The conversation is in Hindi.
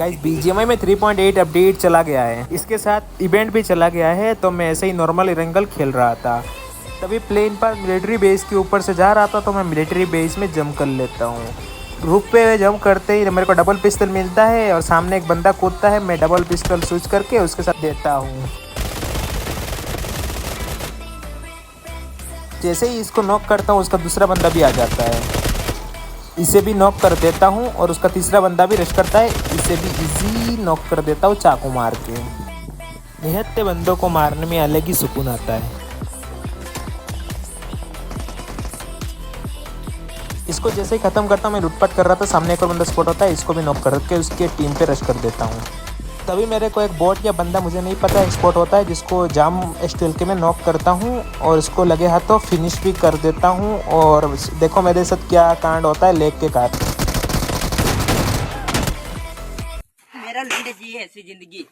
गाइस बीजीएमआई में 3.8 अपडेट चला गया है, इसके साथ इवेंट भी चला गया है। तो मैं ऐसे ही नॉर्मल इरेंगल खेल रहा था, तभी प्लेन पर मिलिट्री बेस के ऊपर से जा रहा था, तो मैं मिलिट्री बेस में जंप कर लेता हूँ। रूफ पे जंप करते ही मेरे को डबल पिस्टल मिलता है और सामने एक बंदा कूदता है। मैं डबल पिस्टल स्विच करके उसके साथ देता हूँ। जैसे ही इसको नॉक करता हूँ उसका दूसरा बंदा भी आ जाता है, इसे भी नॉक कर देता हूँ और उसका तीसरा बंदा भी रश करता है, इसे भी इजी नॉक कर देता हूँ चाकू मार के। निहत्ते बंदों को मारने में अलग ही सुकून आता है। इसको जैसे ही ख़त्म करता हूँ, मैं लूटपाट कर रहा था, सामने एक और बंदा स्पॉट होता है, इसको भी नॉक करके उसके टीम पे रश कर देता हूँ। तभी मेरे को एक बॉट या बंदा, मुझे नहीं पता, स्पॉट होता है, जिसको जाम स्टील के मैं नॉक करता हूँ और इसको लगे हाथ तो फिनिश भी कर देता हूँ। और देखो मेरे साथ क्या कांड होता है लेग के कारण। मेरा लंडे जी ऐसी जिंदगी।